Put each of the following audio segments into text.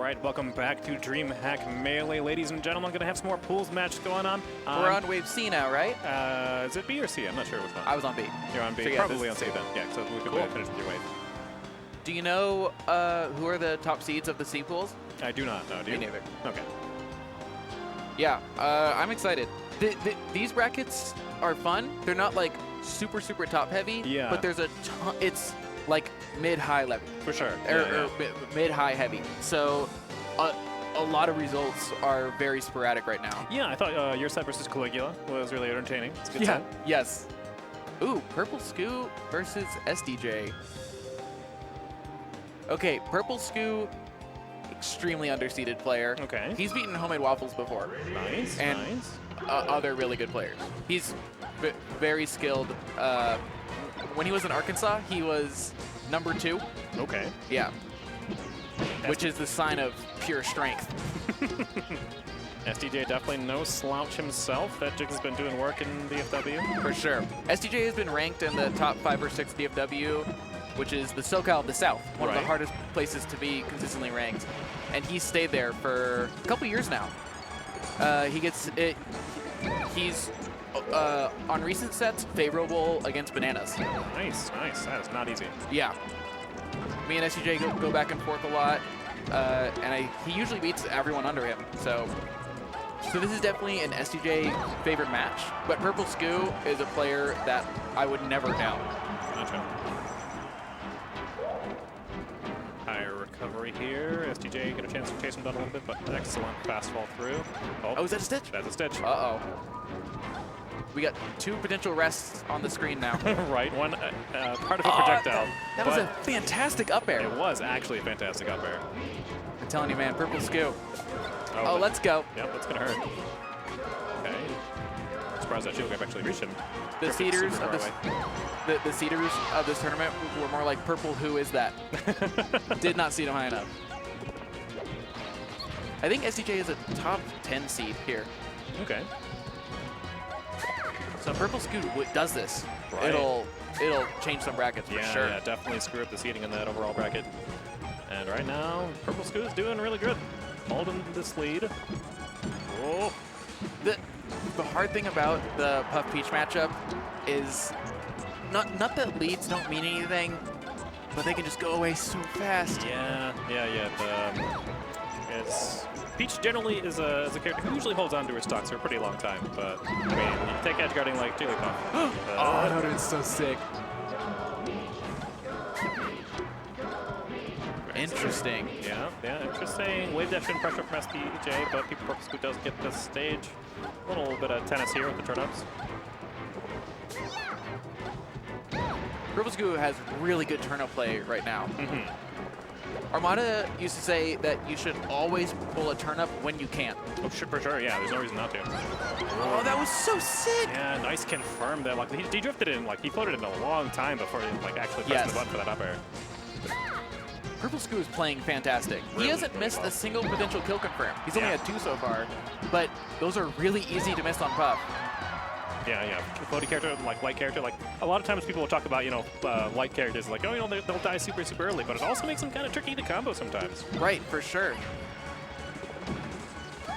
right, welcome back to DreamHack Melee. Ladies and gentlemen, going to have some more pools matches going on. We're on wave C now, right? Is it B or C? I'm not sure which one. I was on B. You're on B. So yeah, probably on C then. Yeah, so we could finish with your wave. Do you know who are the top seeds of the C pools? I do not know. Do you? Me neither. Okay. Yeah, I'm excited. These brackets are fun. They're not like super top heavy. Yeah. But there's a ton. It's like mid-high level. For sure. Or mid-high heavy. So a lot of results are very sporadic right now. Yeah, I thought your set versus Caligula was really entertaining. It's a good set. Yes. Ooh, Purple Scoo versus SDJ. Okay, Purple Scoo, extremely underseeded player. Okay. He's beaten Homemade Waffles before. Nice, and nice. Other really good players. He's very skilled. When he was in Arkansas, he was number 2. Okay. Yeah. Which is the sign of pure strength. SDJ definitely no slouch himself. That Jig has been doing work in DFW. For sure. SDJ has been ranked in the top 5 or 6 DFW, which is the SoCal of the South, one of the hardest places to be consistently ranked. And he's stayed there for a couple years now. He's on recent sets favorable against Bananas. Nice, nice. That is not easy. Yeah. Me and SDJ go back and forth a lot, and he usually beats everyone under him. So this is definitely an SDJ favorite match, but Purple Scoo is a player that I would never doubt. Gotcha. Higher recovery here. SDJ get a chance to chase him down a little bit, but excellent fast fall through. Oh, is that a stitch? That's a stitch. Uh-oh. We got 2 potential rests on the screen now. Right, one part of a projectile. That was a fantastic up air. It was actually a fantastic up air. I'm telling you, man, Purple Scoo. Oh, let's go. Yep, that's gonna hurt. Okay. Surprised that shield grab actually reached him. The seeders of the seeders of this tournament were more like Purple. Who is that? Did not seed him high enough. I think SDJ is a top 10 seed here. Okay. So Purple Scoo does this. Right. It'll change some brackets for sure. Yeah, definitely screw up the seeding in that overall bracket. And right now, Purple Scoo is doing really good. Holding this lead. Oh. The hard thing about the Puff Peach matchup is not that leads don't mean anything, but they can just go away so fast. Yeah. It's Peach generally is a character who usually holds on to her stocks for a pretty long time, but I mean, you take edge guarding like Jigglypuff. Oh, that would have been so sick. Interesting. Yeah, interesting. Wave dash and pressure from SDJ, but Purple Scoo does get this stage. A little bit of tennis here with the turn-ups. Purple Scoo has really good turn-up play right now. Armada used to say that you should always pull a turn-up when you can. Oh, shit, for sure, yeah, there's no reason not to. Oh, that was so sick! Yeah, nice confirm that. Like, he drifted in, like, he floated in a long time before he, like, actually pressed the button for that up air. Purple Scoo is playing fantastic. He hasn't missed a single potential kill confirm. He's only had 2 so far, but those are really easy to miss on Puff. Yeah. Floaty character, like light character, like a lot of times people will talk about, light characters like, oh, they'll die super early, but it also makes them kind of tricky to combo sometimes. Right, for sure.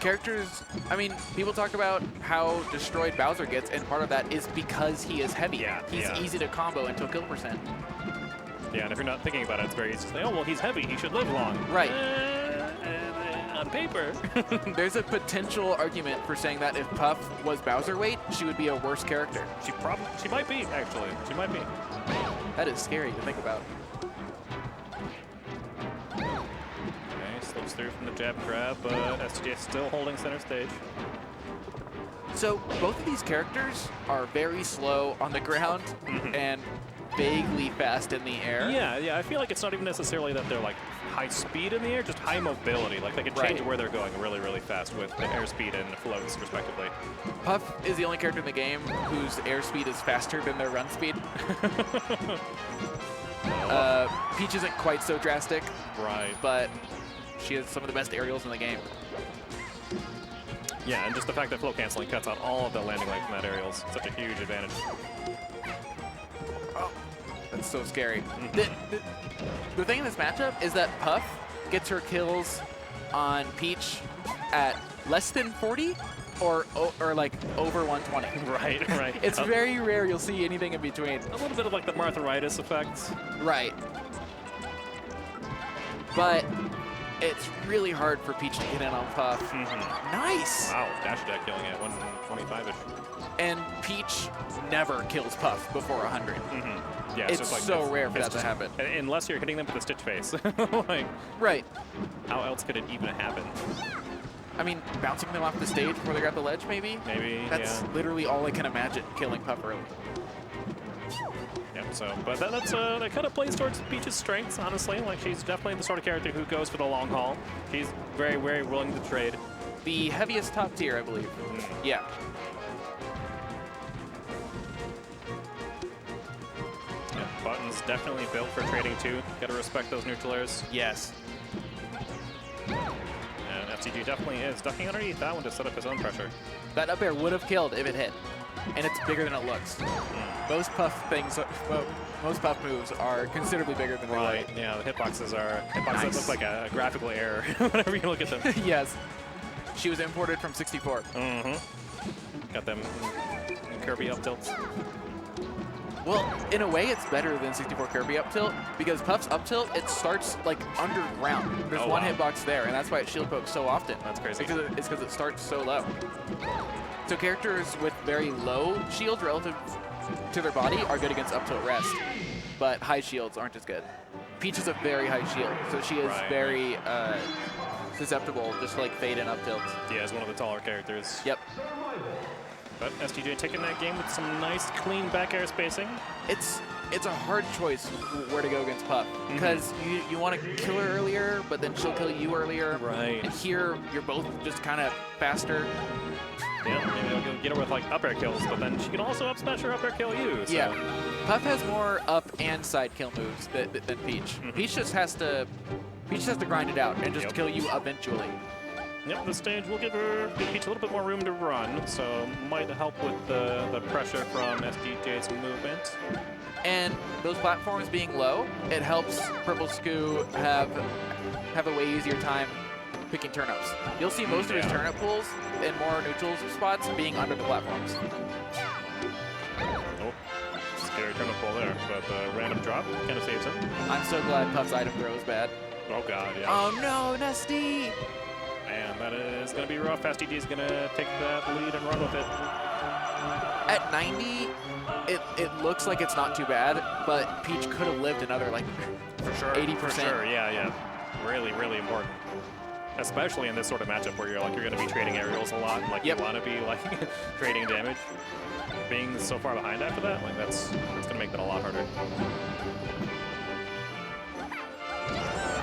Characters, I mean, people talk about how destroyed Bowser gets, and part of that is because he is heavy. He's easy to combo into a kill percent. Yeah, and if you're not thinking about it, it's very easy to say, oh, well, he's heavy, he should live long. Right. On paper. There's a potential argument for saying that if Puff was Bowser weight, she would be a worse character. She might be, actually. She might be. That is scary to think about. Okay, slips through from the jab and grab, but SDJ still holding center stage. So both of these characters are very slow on the ground and vaguely fast in the air. Yeah, I feel like it's not even necessarily that they're like high speed in the air, just high mobility. Like they can change where they're going really, really fast with the airspeed and floats, respectively. Puff is the only character in the game whose airspeed is faster than their run speed. Peach isn't quite so drastic, but she has some of the best aerials in the game. Yeah, and just the fact that float canceling cuts out all of the landing light from that aerial is such a huge advantage. Oh, that's so scary. The thing in this matchup is that Puff gets her kills on Peach at less than 40 or like over 120. Right, right. It's very rare you'll see anything in between. A little bit of like the Martharitis effect. Right. But it's really hard for Peach to get in on Puff. Nice! Wow, dash attack killing it, 125-ish. And Peach never kills Puff before 100. Yeah, It's just like so rare for that to happen. Unless you're hitting them with a Stitch Face. Like, Right. how else could it even happen? I mean, bouncing them off the stage before they grab the ledge, maybe? Maybe, That's literally all I can imagine, killing Puff early. Yep, so, but that kind of plays towards Peach's strengths, honestly. Like, she's definitely the sort of character who goes for the long haul. She's very, very willing to trade. The heaviest top tier, I believe. Yeah. Yeah, Button's definitely built for trading too. Gotta respect those neutral airs. Yes. And SDJ definitely is ducking underneath that one to set up his own pressure. That up air would have killed if it hit. And it's bigger than it looks. Most Puff things, well, most Puff moves are considerably bigger than they Right, look. yeah, the hitboxes that look like a graphical error whenever you look at them. Yes. She was imported from 64. Got them Kirby up tilts. Well, in a way, it's better than 64 Kirby up tilt because Puff's up tilt, it starts like underground. There's one hitbox there, and that's why it shield pokes so often. That's crazy. It's because it starts so low. So characters with very low shields relative to their body are good against up tilt rest, but high shields aren't as good. Peach is a very high shield, so she is very susceptible just to like fade and up tilt. Yeah, is one of the taller characters. Yep. But SDJ taking that game with some nice, clean back air spacing. It's a hard choice where to go against Puff because you want to kill her earlier, but then she'll kill you earlier. Right. And here, you're both just kind of faster. Yeah, maybe you'll get her with like up air kills, but then she can also up smash her up air kill you. So. Yeah. Puff has more up and side kill moves than Peach. Peach just has to grind it out and just kill you eventually. Yep, this stage will give Peach a little bit more room to run, so might help with the pressure from SDJ's movement. And those platforms being low, it helps Purple Scoo have a way easier time picking turnips. You'll see most of his turnip pulls in more neutral spots being under the platforms. Oh, scary turnip pull there, but the random drop kind of saves him. I'm so glad Puff's item throw is bad. Oh god, yeah. Oh no, Nasty! Man, that is going to be rough. SDJ is going to take that lead and run with it. At 90, it looks like it's not too bad, but Peach could have lived another like for sure, 80%. For sure, yeah. Really, really important. Especially in this sort of matchup where you're going to be trading aerials a lot, like you want to be like trading damage. Being so far behind after that, like that's going to make that a lot harder.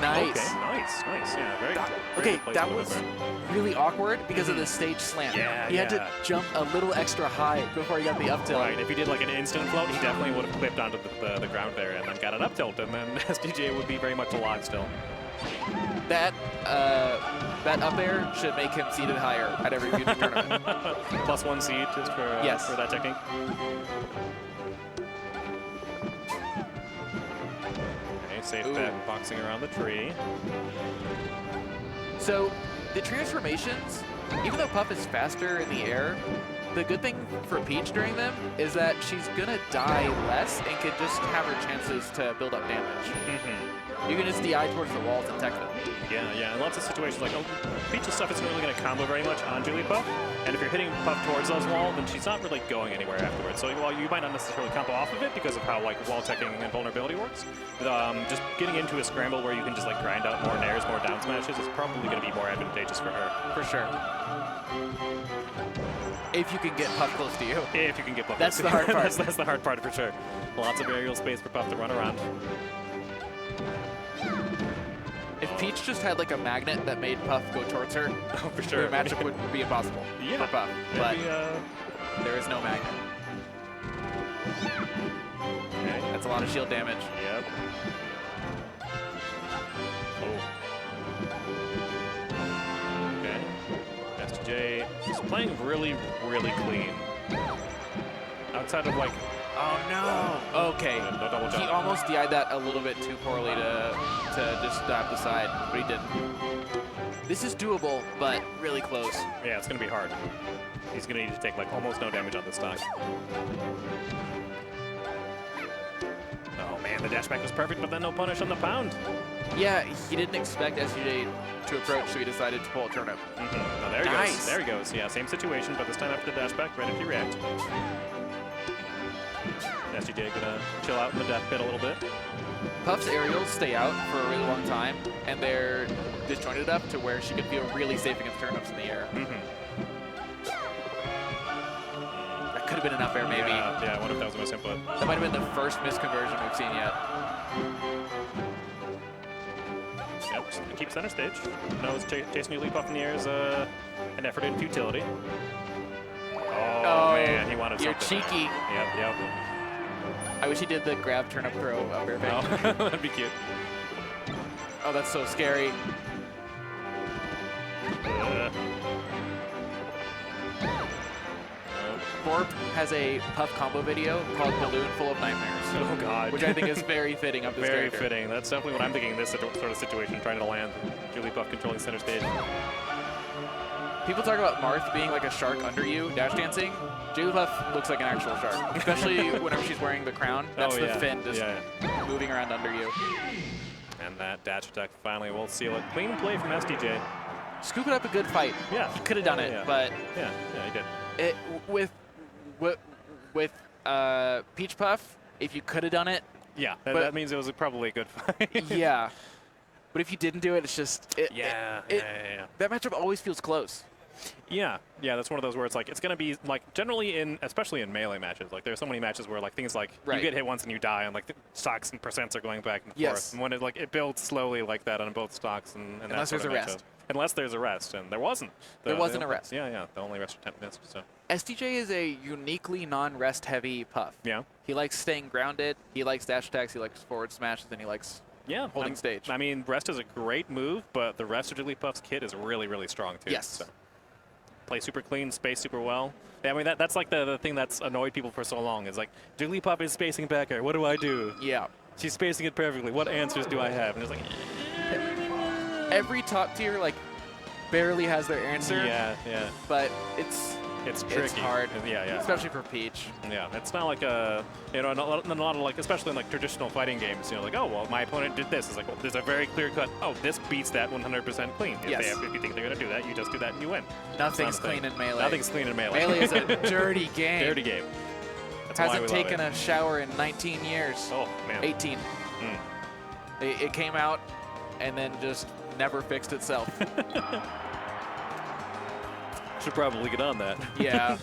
Nice. Okay, nice. Yeah, very good. Okay, that was really awkward because of the stage slam. Yeah, he had to jump a little extra high before he got the up tilt. Right, if he did like an instant float, he definitely would have clipped onto the ground there and then got an up tilt, and then SDJ would be very much alive still. That up air should make him seeded higher at every future tournament. +1 seed just for that technique. Safe bet, boxing around the tree. So the transformations, even though Puff is faster in the air, the good thing for Peach during them is that she's gonna die less and can just have her chances to build up damage. You can just DI towards the walls and tech them. Yeah, in lots of situations, like Peach's stuff isn't really going to combo very much on Jigglypuff, and if you're hitting Puff towards those walls, then she's not really going anywhere afterwards. So while you might not necessarily combo off of it because of how like wall teching and vulnerability works, just getting into a scramble where you can just like grind out more nairs, more down smashes is probably going to be more advantageous for her. For sure. If you can get Puff close to you. If you can get Puff close to you. That's the hard part. That's the hard part for sure. Lots of aerial space for Puff to run around. If Peach just had like a magnet that made Puff go towards her, for sure, the matchup would be impossible for Puff. But there is no magnet. Okay, that's a lot of shield damage. Yep. Okay. SDJ is playing really, really clean. Outside of like. Oh no! Okay. No double jump. He almost DI'd that a little bit too poorly to just stab the side, but he didn't. This is doable, but really close. Yeah, it's going to be hard. He's going to need to take like almost no damage on this stock. Oh man, the dash back was perfect, but then no punish on the pound. Yeah, he didn't expect SDJ to approach, so he decided to pull a turnip. Oh, there he goes. There he goes. Yeah, same situation, but this time after the dash back, ready to react. SDJ gonna chill out in the death pit a little bit. Puff's aerials stay out for a really long time, and they're disjointed enough to where she could feel really safe against turnips in the air. That could have been enough air, maybe. Yeah, I wonder if that was a misinput. That might have been the first misconversion we've seen yet. Yep, just gonna keep center stage. Knows chasing Jigglypuff in the air is an effort in futility. Oh man, he wanted you're something. Cheeky. Yep. I wish he did the grab turnip throw up air thing. Oh, that'd be cute. Oh, that's so scary. Borp has a Puff combo video called Balloon Full of Nightmares. Oh god. Which I think is very fitting of this Very character. fitting. That's definitely what I'm thinking in this sort of situation, trying to land Jigglypuff controlling center stage. People talk about Marth being like a shark under you, dash dancing. Jigglypuff looks like an actual shark, especially whenever she's wearing the crown. That's the fin just moving around under you. And that dash attack finally will seal it. Clean play from SDJ. Scooping up a good fight. Yeah. He could have done it, but yeah, he did. It, with Peach Puff, if you could have done it. Yeah, that means it was probably a good fight. Yeah. But if you didn't do it, it's just that matchup always feels close. Yeah, that's one of those where it's like it's gonna be like generally especially in melee matches. Like there's so many matches where like things like you get hit once and you die, and like the stocks and percents are going back and forth. And when it builds slowly like that on both stocks and unless there's a rest. Unless there's a rest, and there wasn't. There wasn't a rest. Yeah, the only rest for 10 minutes. So SDJ is a uniquely non-rest heavy Puff. Yeah. He likes staying grounded. He likes dash attacks. He likes forward smashes, and he likes holding stage. I mean, rest is a great move, but the rest of Jigglypuff's kit is really, really strong too. Yes. So. Play super clean, space super well. Yeah, I mean, that's like the thing that's annoyed people for so long. Is like, Jigglypuff is spacing back air. What do I do? Yeah. She's spacing it perfectly. What answers do I have? And it's like... Every top tier, like, barely has their answer. Yeah. But it's tricky. It's hard. Yeah. Especially for Peach. Yeah, it's not like a, a lot of like, especially in like traditional fighting games, like, oh, well, my opponent did this. It's like, well, there's a very clear cut, oh, this beats that 100% clean. If you think they're going to do that, you just do that and you win. Nothing's clean in Melee. Nothing's clean in Melee. Melee is a dirty game. Dirty game. That's Hasn't taken a shower in 19 years. Oh, man. 18. It came out and then just never fixed itself. Should probably get on that. Yeah.